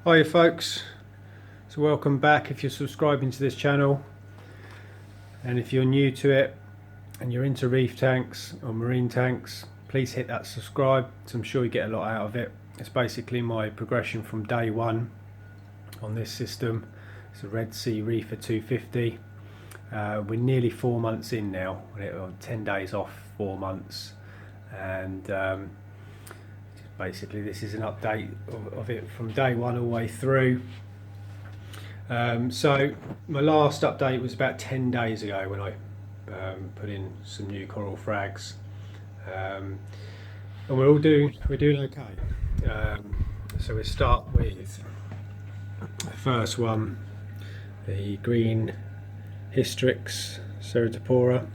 Hiya folks, so welcome back if you're subscribing to this channel, and if you're new to it and you're into reef tanks or marine tanks, please hit that subscribe, so I'm sure you get a lot out of it. It's basically my progression from day one on this system. It's a Sea REEFER 250. We're nearly 4 months in now, 10 days off 4 months, and basically this is an update of it from day one all the way through. So my last update was about 10 days ago when I put in some new coral frags, and we're doing okay. So we start with the first one, the green Hystrix ceratopora.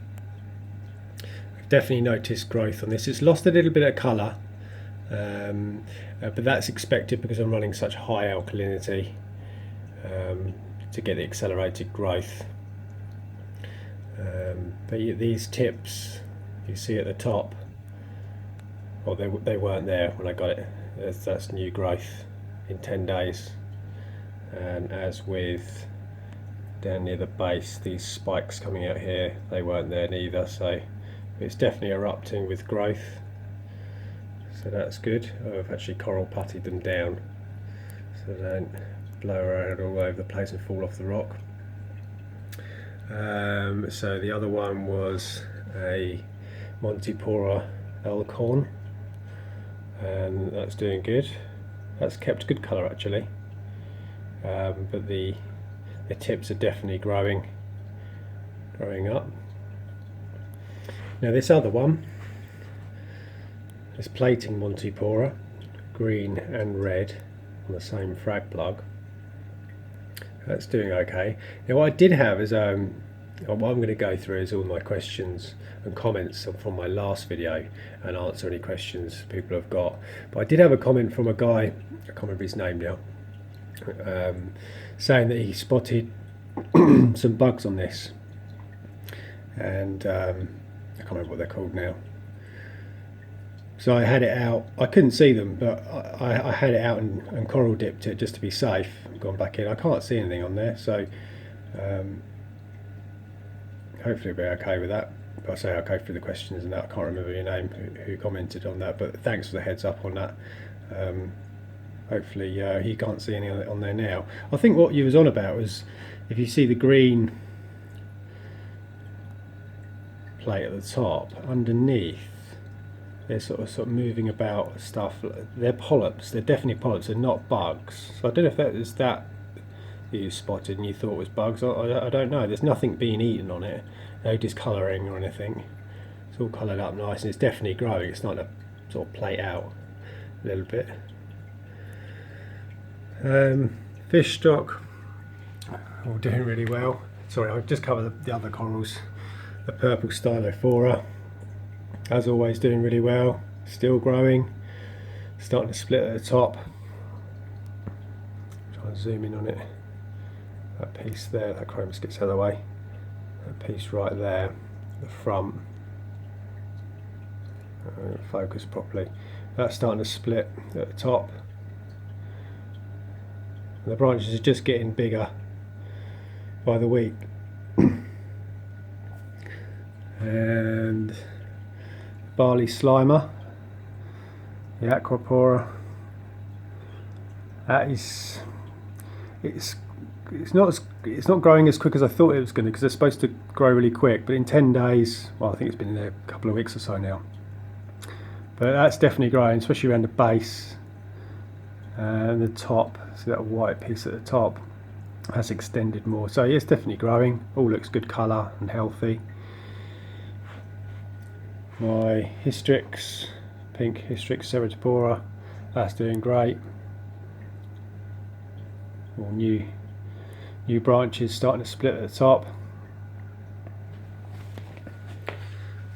I've definitely noticed growth on this. It's lost a little bit of colour, but that's expected because I'm running such high alkalinity to get the accelerated growth. But these tips you see at the top, well, they weren't there when I got it. That's new growth in 10 days. And as with down near the base, these spikes coming out here, they weren't there neither, so it's definitely erupting with growth. So that's good. I've actually coral puttied them down so they don't blow around all over the place and fall off the rock. So the other one was a Montipora elkhorn, and that's doing good. That's kept good colour actually, but the tips are definitely growing up. Now this other one, this plating Montipora, green and red on the same frag plug, that's doing okay. Now what I did have is, what I'm going to go through is all my questions and comments from my last video and answer any questions people have got. But I did have a comment from a guy, I can't remember his name now, saying that he spotted some bugs on this, and I can't remember what they're called now. So I had it out. I couldn't see them, but I had it out and coral dipped it just to be safe. Gone back in. I can't see anything on there, so hopefully it'll be okay with that. But I say I'll go through the questions and that. I can't remember your name who commented on that, but thanks for the heads up on that. Hopefully he can't see any on there now. I think what you was on about was, if you see the green plate at the top, underneath they're sort of moving about stuff. They're polyps. They're definitely polyps. They're not bugs. So I don't know if that is that you spotted and you thought was bugs. I don't know. There's nothing being eaten on it. No discolouring or anything. It's all coloured up nice, and it's definitely growing. It's not going to sort of plate out a little bit. Fish stock, all doing really well. Sorry, I've just covered the other corals. The purple stylophora, as always, doing really well, still growing, starting to split at the top. Try and zoom in on it. That piece there, that chromis gets out of the way. That piece right there, the front, focus properly. That's starting to split at the top. And the branches are just getting bigger by the week. And barley slimer, the aquapora, that is, it's not growing as quick as I thought it was going to, because they're supposed to grow really quick, but in 10 days, well, I think it's been in there a couple of weeks or so now, but that's definitely growing, especially around the base and the top. See that white piece at the top, has extended more, so yeah, it's definitely growing. All looks good colour and healthy. My Hystrix, pink Hystrix ceratopora, that's doing great. All new branches starting to split at the top.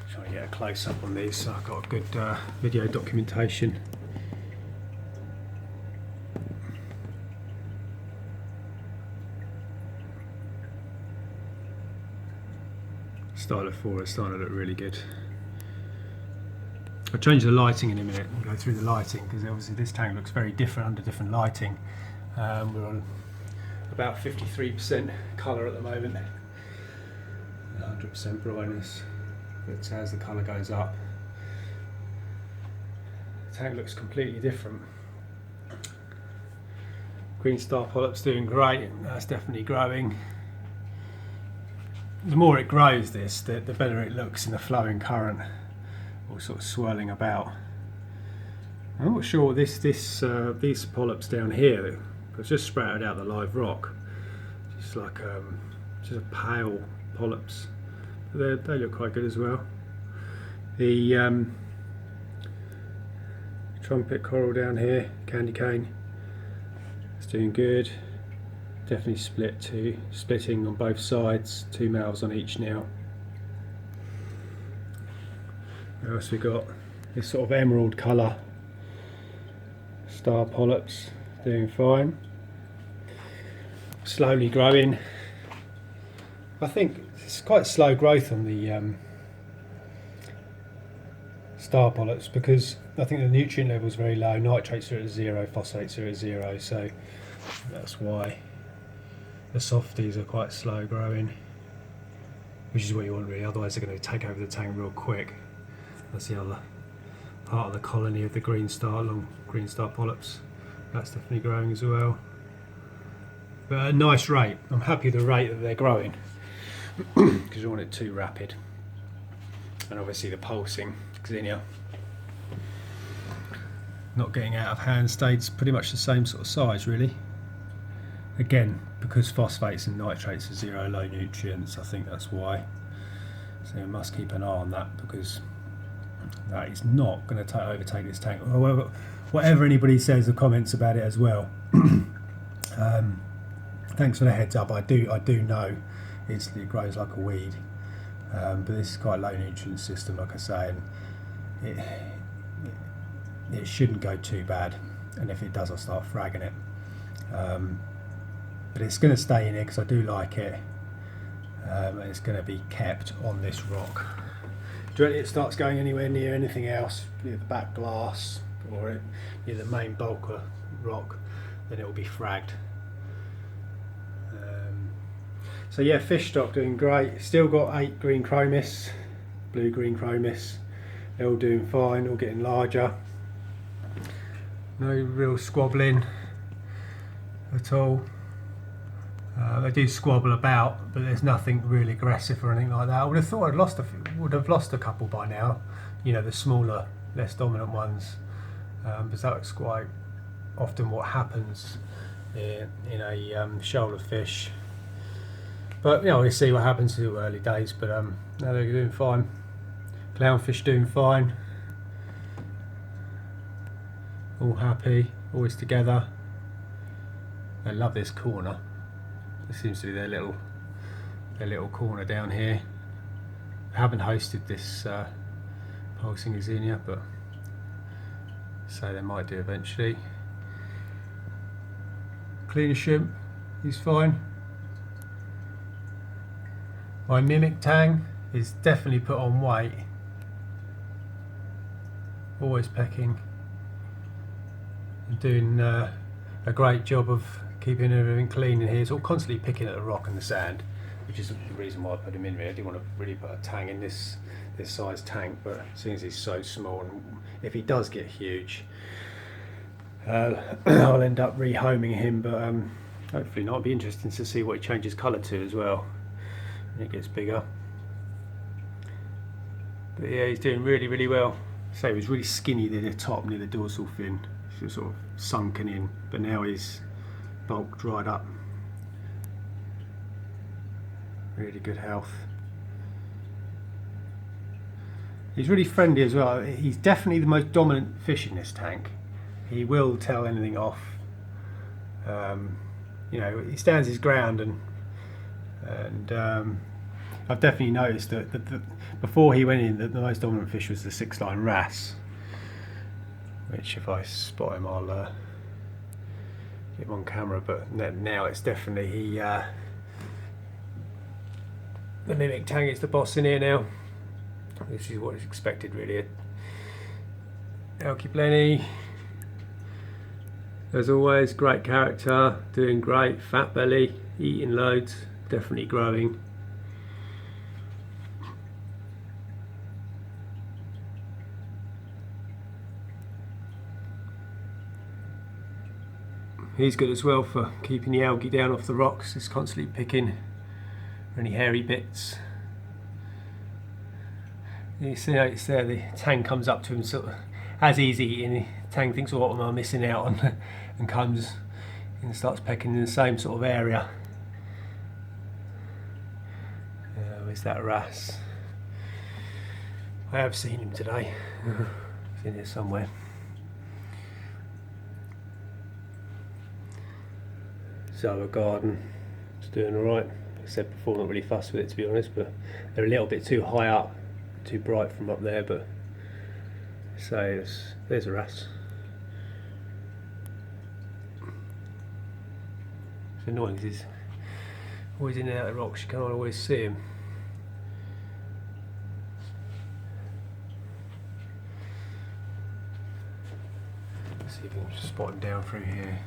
Trying to get a close up on these so I've got a good video documentation. Stylophora is starting to look really good. I'll change the lighting in a minute and go through the lighting, because obviously this tank looks very different under different lighting. We're on about 53% colour at the moment, 100% brightness, but as the colour goes up, the tank looks completely different. Green star polyp's doing great, that's definitely growing. The more it grows this, the better it looks in the flowing current, or sort of swirling about. I'm not sure these polyps down here, it's just sprouted out the live rock, just like just a pale polyps. They look quite good as well. The trumpet coral down here, candy cane, it's doing good. Definitely splitting on both sides, 2 males on each now. What else we got? This sort of emerald colour star polyps doing fine. Slowly growing. I think it's quite slow growth on the star polyps because I think the nutrient level is very low. Nitrates are at 0, phosphates are at 0, so that's why the softies are quite slow growing, which is what you want really, otherwise they're going to take over the tank real quick. That's the other part of the colony of the green star polyps. That's definitely growing as well. But at a nice rate. I'm happy with the rate that they're growing because you don't want it too rapid. And obviously the pulsing Xenia, not getting out of hand, stayed pretty much the same sort of size really. Again, because phosphates and nitrates are 0, low nutrients, I think that's why. So we must keep an eye on that because that is not going to overtake this tank. Whatever anybody says in the comments about it as well. Thanks for the heads up. I do know it grows like a weed, but this is quite a low nutrient system, like I say, and it shouldn't go too bad. And if it does, I'll start fragging it. But it's going to stay in here because I do like it, and it's going to be kept on this rock. Directly it starts going anywhere near anything else, near the back glass or near the main bulk rock, then it will be fragged. So yeah, fish stock doing great. Still got 8 green chromis, blue green chromis. They're all doing fine, all getting larger. No real squabbling at all. They do squabble about, but there's nothing really aggressive or anything like that. I would have thought would have lost a couple by now, you know, the smaller, less dominant ones, because that's quite often what happens in a shoal of fish. But you know, we'll see what happens in the early days. But no, they're doing fine. Clownfish doing fine. All happy, always together. They love this corner. This seems to be their little corner down here. I haven't hosted this pulsing Xenia, but so they might do eventually. Cleaner shrimp, he's fine. My mimic tang is definitely put on weight. Always pecking and doing a great job of keeping everything clean in here. It's all constantly picking at the rock and the sand, which is the reason why I put him in here. I didn't want to really put a tang in this size tank, but seeing as he's so small, and if he does get huge, I'll end up rehoming him, but hopefully not. It'll be interesting to see what he changes colour to as well when it gets bigger. But yeah, he's doing really, really well. So he was really skinny near the top, near the dorsal fin. He was sort of sunken in, but now he's bulk dried up. Really good health. He's really friendly as well. He's definitely the most dominant fish in this tank. He will tell anything off. You know, he stands his ground, and I've definitely noticed that before he went in, the most dominant fish was the 6-line wrasse, which if I spot him, I'll get him on camera. But now it's definitely the mimic tang is the boss in here now, which is what is expected really. Alky Blenny, As always, great character, doing great, fat belly, eating loads, definitely growing. He's good as well for keeping the algae down off the rocks. He's constantly picking any hairy bits. You see how it's there, the tang comes up to him sort of as he's eating. The tang thinks, what am I missing out on? And comes and starts pecking in the same sort of area. Where's that wrasse? I have seen him today. He's in here somewhere. Zoa garden, it's doing alright. I said before, not really fussed with it to be honest, but they're a little bit too high up, too bright from up there, but so there's a wrasse. It's annoying because he's always in and out of the rocks, you can't always see him. Let's see if we can spot him down through here.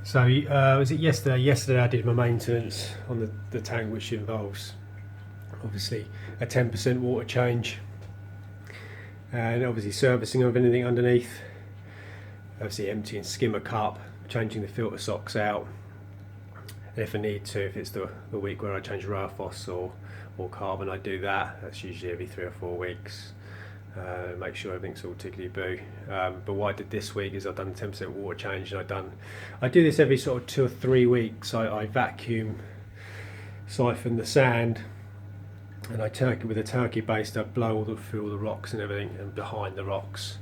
So was it yesterday? Yesterday I did my maintenance on the tank, which involves obviously a 10% water change and obviously servicing of anything underneath, obviously emptying skimmer cup, changing the filter socks out, and if I need to, if it's the week where I change Rafos or carbon, I do that. That's usually every 3 or 4 weeks. Make sure everything's all tickety-boo. But what I did this week is I've done 10% water change, and I do this every sort of 2 or 3 weeks. I vacuum, siphon the sand, and with a turkey baster, I blow through all the rocks and everything, and behind the rocks.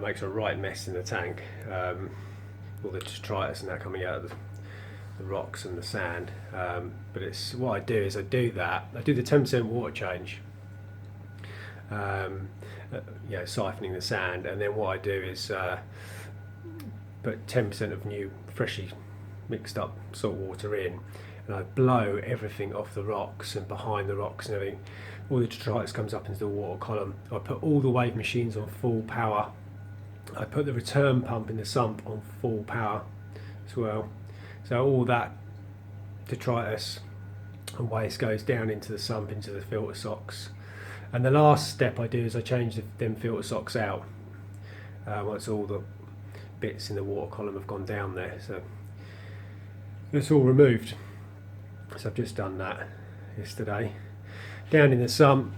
Makes a right mess in the tank. All the detritus and that coming out of the rocks and the sand. But it's what I do is I do the 10% water change. Siphoning the sand, and then what I do is put 10% of new freshly mixed up salt water in, and I blow everything off the rocks and behind the rocks and everything. All the detritus comes up into the water column. I put all the wave machines on full power. I put the return pump in the sump on full power as well, so all that detritus and waste goes down into the sump, into the filter socks. And the last step I do is I change them filter socks out once all the bits in the water column have gone down there. So it's all removed. So I've just done that yesterday. Down in the sump,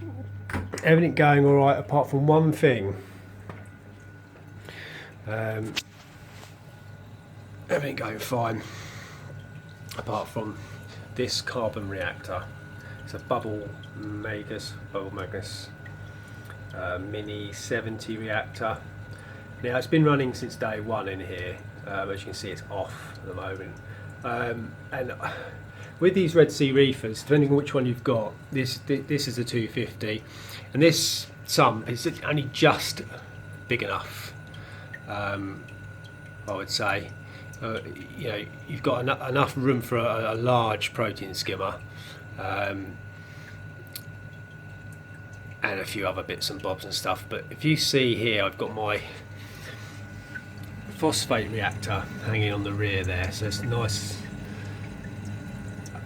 everything going all right apart from one thing. Everything going fine apart from this carbon reactor. It's a Bubble Magus Mini 70 reactor. Now it's been running since day one in here. As you can see, it's off at the moment. And with these Red Sea REEFERs, depending on which one you've got, this is a 250, and this sump is only just big enough. I would say, you've got enough room for a large protein skimmer. And a few other bits and bobs and stuff, but if you see here, I've got my phosphate reactor hanging on the rear there, so it's nice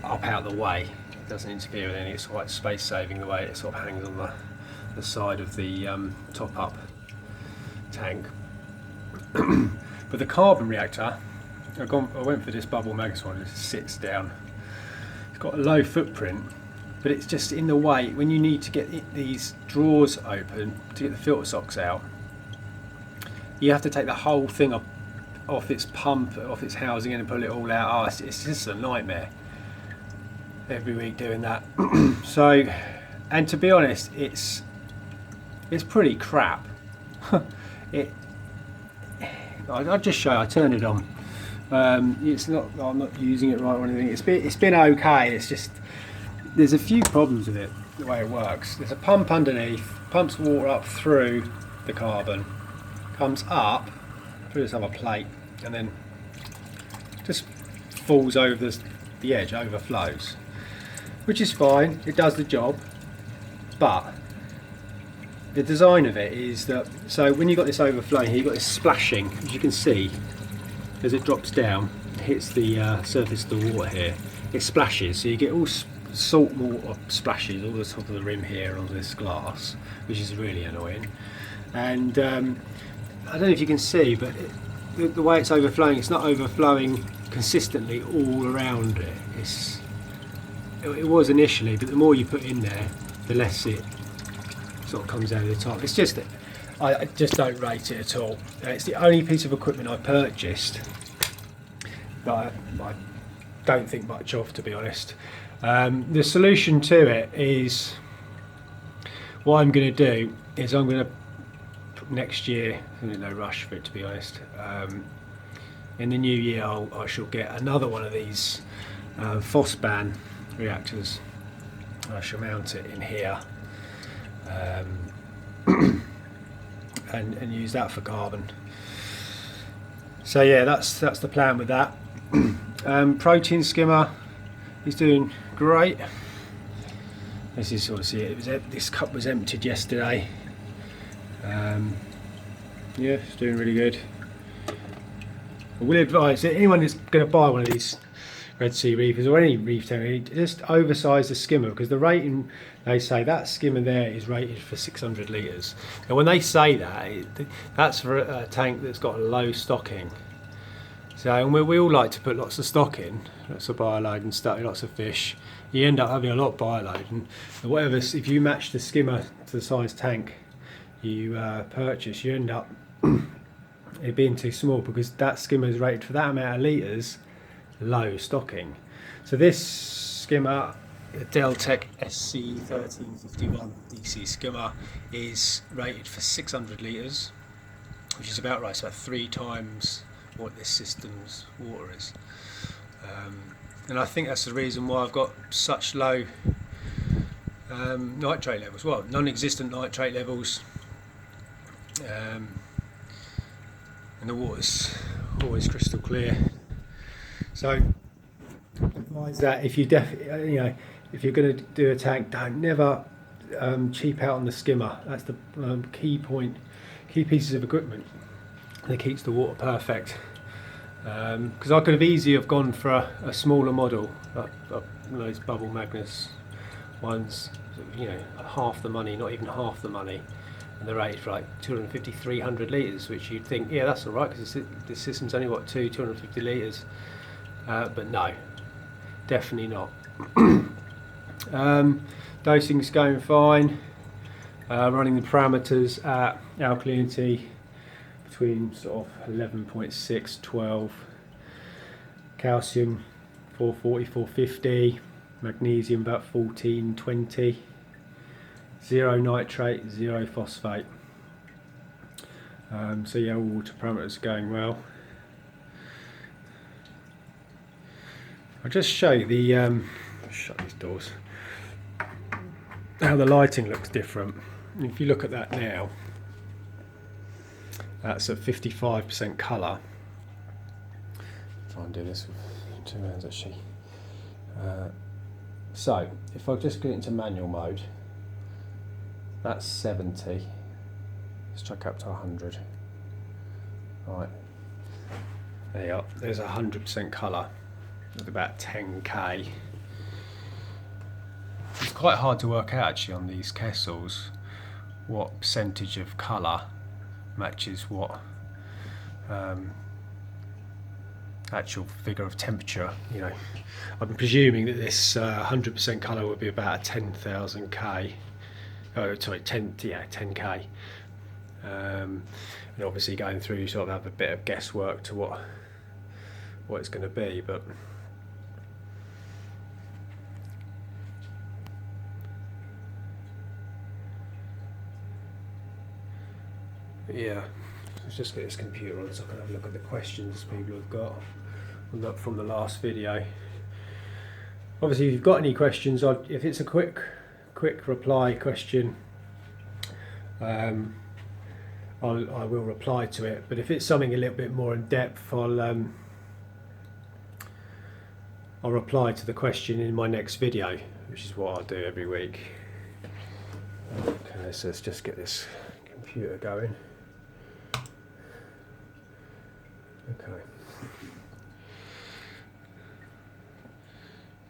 up out the way. It doesn't interfere with anything. It's quite space saving the way it sort of hangs on the side of the top up tank. But the carbon reactor, I went for this Bubble Magus one. It sits down. It's got a low footprint, but it's just in the way when you need to get these drawers open to get the filter socks out. You have to take the whole thing off its pump, off its housing, and pull it all out. It's just a nightmare every week doing that. So, and to be honest, it's pretty crap. I'll just show you. I turned it on. It's not. I'm not using it right or anything. It's been okay. It's just there's a few problems with it. The way it works. There's a pump underneath. Pumps water up through the carbon. Comes up through this other plate, and then just falls over the edge. Overflows. which is fine, it does the job, but the design of it is that, so when you've got this overflowing here, you've got this splashing, as you can see, as it drops down, it hits the surface of the water here, it splashes, so you get all salt water splashes all the top of the rim here on this glass, which is really annoying. And I don't know if you can see, but the way it's overflowing, it's not overflowing consistently all around it. It was initially, but the more you put in there, the less it sort of comes out of the top. It's just, I just don't rate it at all. It's the only piece of equipment I purchased that I don't think much of, to be honest. The solution to it is, what I'm going to do is I'm going to, next year, there's no rush for it, to be honest, in the new year I shall get another one of these Phosban reactors. I shall mount it in here and use that for carbon. So yeah, that's the plan with that. Protein skimmer is doing great. This is obviously it. This cup was emptied yesterday. Yeah, it's doing really good. I will advise that anyone that's going to buy one of these Red Sea Reefers or any reef tank, just oversize the skimmer, because the rating, they say that skimmer there is rated for 600 litres. And when they say that, that's for a tank that's got a low stocking. So, and we all like to put lots of stock in, lots of bioload and stuff, lots of fish. You end up having a lot of bioload, and whatever, if you match the skimmer to the size tank you purchase, you end up it being too small, because that skimmer is rated for that amount of litres, low stocking. So this skimmer, the Deltec SC1351 DC skimmer, is rated for 600 litres, which is about right. It's about 3 times what this system's water is. And I think that's the reason why I've got such low nitrate levels. Well, non-existent nitrate levels. And the water's always crystal clear. So advise that if you if you're going to do a tank, don't never cheap out on the skimmer. That's the key point, key pieces of equipment that keeps the water perfect. Because I could have easily have gone for a smaller model, those Bubble Magnus ones, half the money, not even half the money. They're rated for like 250, 300 litres, which you'd think, yeah, that's all right, because this system's only got 250 litres. But no, definitely not. Dosing's going fine. Running the parameters at alkalinity between sort of 11.6, 12. Calcium 440, 450. Magnesium about 14, 20. 0 nitrate, 0 phosphate. So yeah, all water parameters are going well. I'll just show you the shut these doors, how the lighting looks different. If you look at that now, that's at 55% colour. Try and do this with 2 hands actually. So if I just get into manual mode, that's 70. Let's check up to 100. Right, there you are. There's 100% colour with about 10k. It's quite hard to work out actually on these Kessels what percentage of colour matches what actual figure of temperature. I'm presuming that this 100% colour would be about 10,000 K. Oh, sorry, 10k. And obviously going through, you sort of have a bit of guesswork to what it's going to be, but yeah, let's just get this computer on so I can have a look at the questions people have got from the last video. Obviously, if you've got any questions, if it's a quick reply question, I will reply to it, but if it's something a little bit more in depth, I'll reply to the question in my next video, which is what I do every week. Okay, so let's just get this computer going. Okay.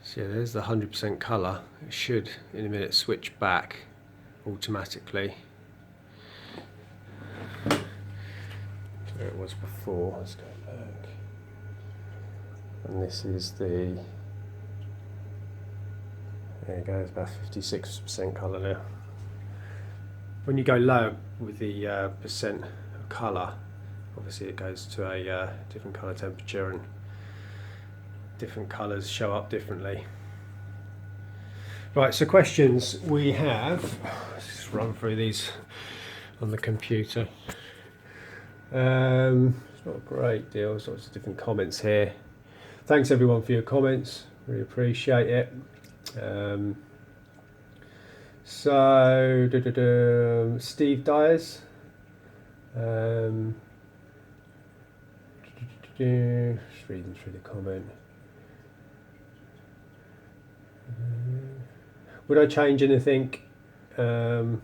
So yeah, there's the 100% colour. It should in a minute switch back automatically. Where it was before. Let's go back. And this is the, there you go, it's about 56% colour now. When you go low with the percent of colour, obviously it goes to a different colour temperature, and different colours show up differently. Right, so questions we have, let's just run through these on the computer. It's not a great deal, there's lots of different comments here. Thanks everyone for your comments, really appreciate it. So, Steve Dyers. Just reading through the comment. Would I change anything? Right.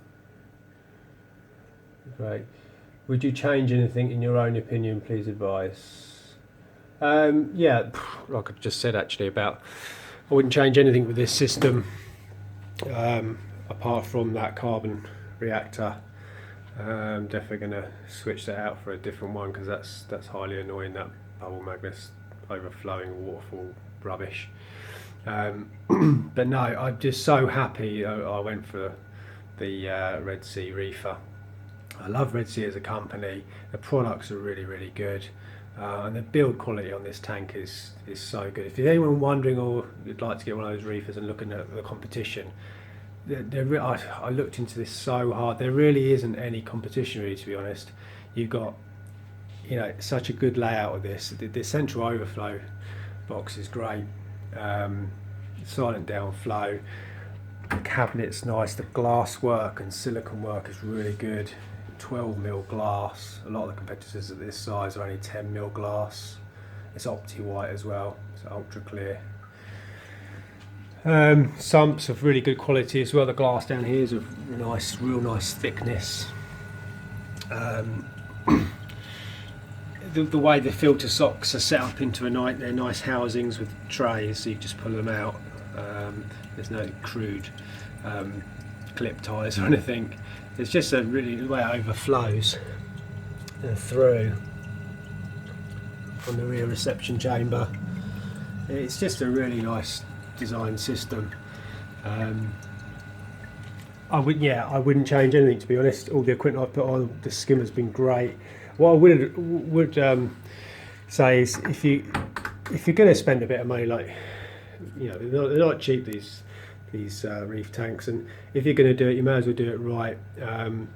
Would you change anything in your own opinion? Please advise. Yeah, like I just said actually about, I wouldn't change anything with this system apart from that carbon reactor. I'm definitely going to switch that out for a different one, because that's highly annoying, that bubble magnets overflowing waterfall rubbish. But no, I'm just so happy I went for the Red Sea REEFER. I love Red Sea as a company. The products are really, really good, and the build quality on this tank is so good. If there's anyone wondering or you'd like to get one of those reefers and looking at the competition, I looked into this so hard. There really isn't any competition, really, to be honest. You've got, you know, such a good layout of this. The central overflow box is great. Silent downflow. The cabinet's nice. The glass work and silicone work is really good. 12mm glass. A lot of the competitors at this size are only 10mm glass. It's opti-white as well. It's ultra clear. Sumps of really good quality as well. The glass down here is of nice, real nice thickness. The way the filter socks are set up into they're nice housings with trays, so you just pull them out. There's no crude clip ties or anything. It's just a really, the way it overflows through from the rear reception chamber. It's just a really nice design system. I wouldn't change anything, to be honest. All the equipment I put on, the skimmer's been great. What I would say is, if you're going to spend a bit of money, like, you know, they're not cheap, these reef tanks, and if you're going to do it, you may as well do it right. And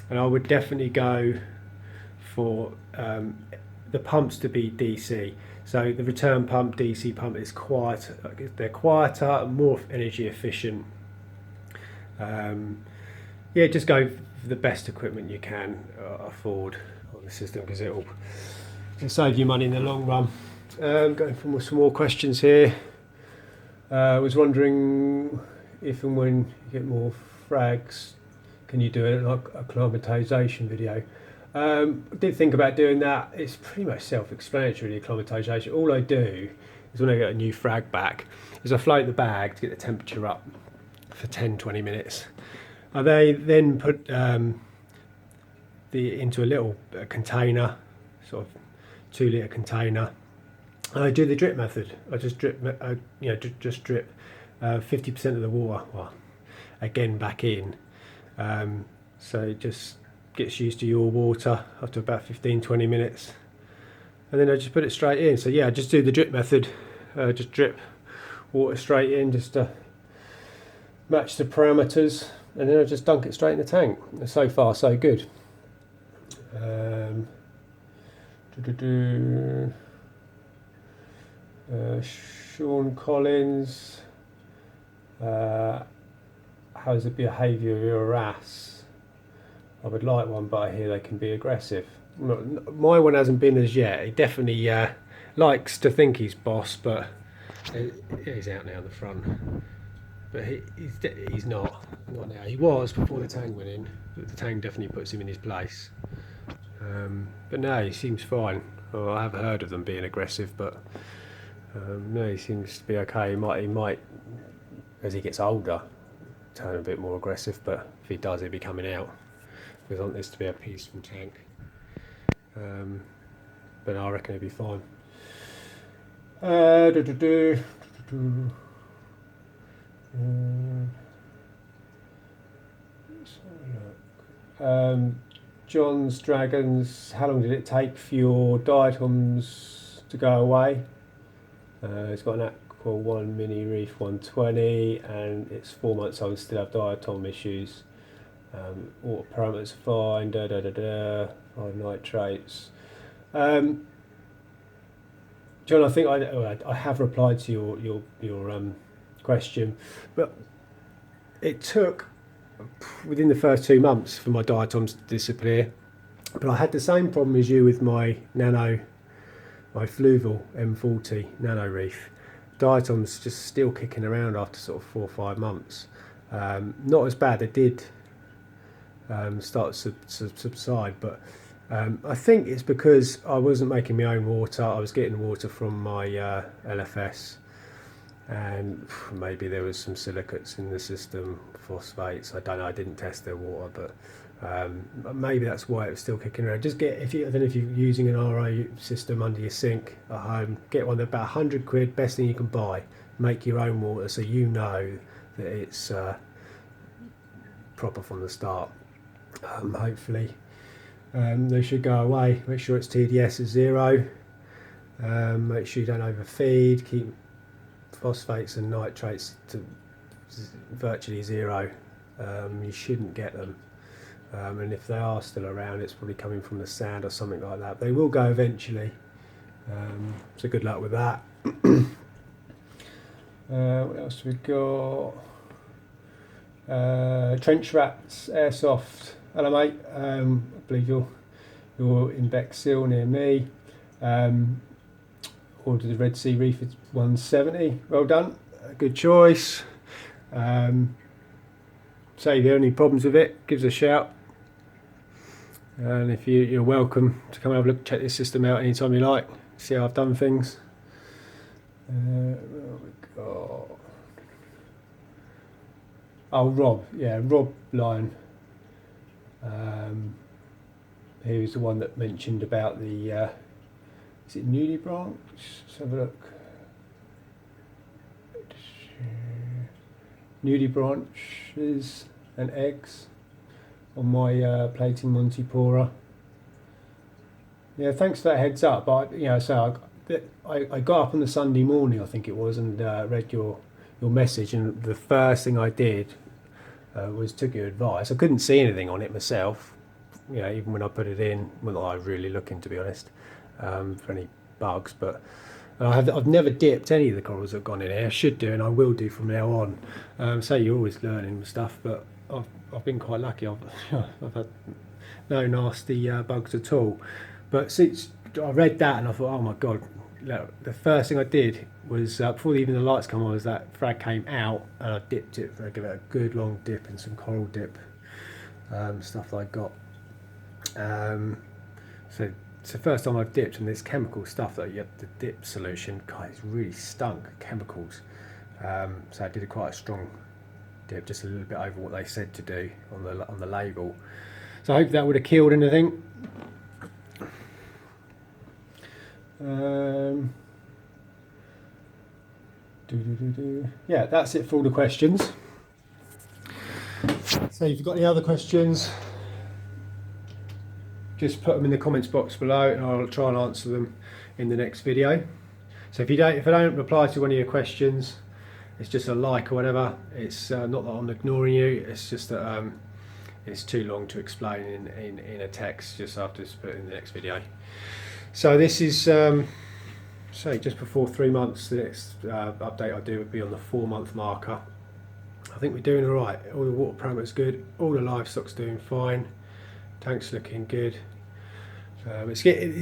I would definitely go for the pumps to be DC. So the return pump, DC pump, is quieter. They're quieter and more energy efficient. Yeah, just go for the best equipment you can afford on the system, because it'll save you money in the long run. Going for some more questions here. I was wondering if and when you get more frags, can you do it like a acclimatisation video? I did think about doing that. It's pretty much self-explanatory, the acclimatisation. All I do is, when I get a new frag back, is I float the bag to get the temperature up for 10-20 minutes. I then put into a little container, sort of 2-litre container. I do the drip method. I just drip, just drip 50% of the water, well, again back in. So it just gets used to your water after about 15-20 minutes, and then I just put it straight in. So yeah, I just do the drip method, just drip water straight in, just to match the parameters, and then I just dunk it straight in the tank. So far so good. Sean Collins, how's the behaviour of your wrasse? I would like one, but I hear they can be aggressive. My one hasn't been as yet. He definitely likes to think he's boss, but he's out now in the front. but he's not now. He was before the tang went in, but the tang definitely puts him in his place. But no, he seems fine. Well, I have heard of them being aggressive, but no, he seems to be okay. He might, as he gets older, turn a bit more aggressive, but if he does, he'll be coming out. We want this to be a peaceful tank. But I reckon he'll be fine. John's Dragons, how long did it take for your diatoms to go away? It's got an Aqua 1 Mini Reef 120 and it's 4 months old, still have diatom issues. Water parameters are fine, 5 nitrates. John, I think I have replied to your question, but it took within the first 2 months for my diatoms to disappear. But I had the same problem as you with my fluval M40 nano reef. Diatoms just still kicking around after sort of 4 or 5 months. Not as bad. They did start to subside, but I think it's because I wasn't making my own water. I was getting water from my LFS, and maybe there was some silicates in the system, phosphates. I don't know. I didn't test their water, but maybe that's why it was still kicking around. Just get, I don't know if you're using an RO system under your sink at home, get one. They're about £100, best thing you can buy. Make your own water so you know that it's proper from the start. Hopefully they should go away. Make sure its TDS is 0. Make sure you don't overfeed. Keep phosphates and nitrates to virtually 0. You shouldn't get them, and if they are still around, it's probably coming from the sand or something like that. They will go eventually, so good luck with that. What else have we got? Trench rats, airsoft. Hello mate, I believe you're in Bexhill near me. Ordered the Red Sea REEFER 170. Well done, good choice. Say if you have any problems with it, give us a shout. And if you're welcome to come and have a look, check this system out anytime you like. See how I've done things. What have we got? Oh, Rob, yeah, Rob Lyon. He was the one that mentioned about the, is it newly branch? Let's have a look. Newly branches and eggs on my plating Montipora. Yeah, thanks for that heads up. So I got up on the Sunday morning, I think it was, and read your message, and the first thing I did was took your advice. I couldn't see anything on it myself, even when I put it in. Well, I was really looking, to be honest, for any bugs, but I've never dipped any of the corals that have gone in here. I should do, and I will do from now on. So you're always learning stuff, but I've been quite lucky. I've had no nasty bugs at all. But since I read that, and I thought, oh my god, the first thing I did was before even the lights come on, was that frag came out, and I dipped it. I gave it a good long dip and some coral dip stuff that I got. So it's the first time I've dipped, and this chemical stuff that you have to dip solution, God, it's really stunk, chemicals. So I did quite a strong dip, just a little bit over what they said to do on the label. So I hope that would have killed anything. Yeah, that's it for all the questions. So if you've got any other questions, just put them in the comments box below, and I'll try and answer them in the next video. So if I don't reply to one of your questions, it's just a like or whatever. It's not that I'm ignoring you, it's just that it's too long to explain in a text. Just after to put it in the next video. So this is say just before 3 months. The next update I do would be on the 4-month marker. I think we're doing all right. All the water parameters good. All the livestock's doing fine. Tank's looking good. It's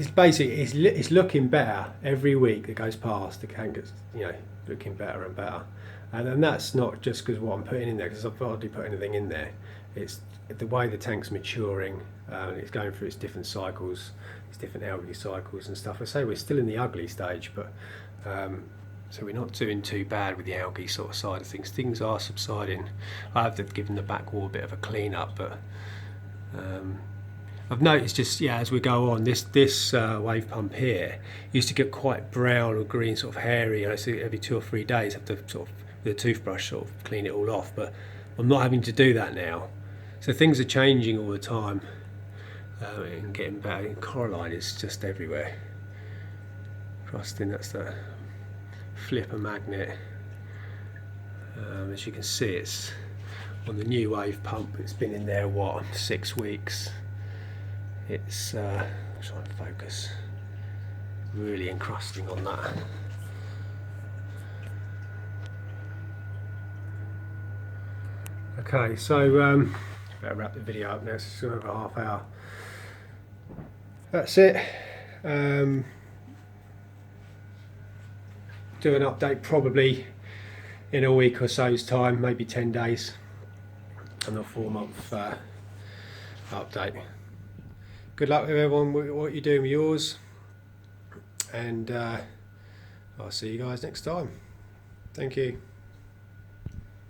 basically it's looking better every week that goes past. The tank gets looking better and better. And that's not just because what I'm putting in there, because I've hardly put anything in there. It's the way the tank's maturing, and it's going through its different cycles, its different algae cycles and stuff. I say we're still in the ugly stage, but so we're not doing too bad with the algae sort of side of things. Things are subsiding. I have given the back wall a bit of a clean up, but I've noticed just as we go on, this wave pump here used to get quite brown or green, sort of hairy. I see every 2 or 3 days have to sort of with a toothbrush sort of clean it all off, but I'm not having to do that now. So things are changing all the time and getting better. And coralline is just everywhere. Crusting, that's the flipper magnet. As you can see, it's on the new wave pump. It's been in there 6 weeks. It's trying to focus, really encrusting on that. Okay, so better wrap the video up now. It's over a half hour. That's it. Do an update probably in a week or so's time, maybe 10 days, and a 4-month update. Good luck with everyone with what you're doing with yours, and I'll see you guys next time. Thank you.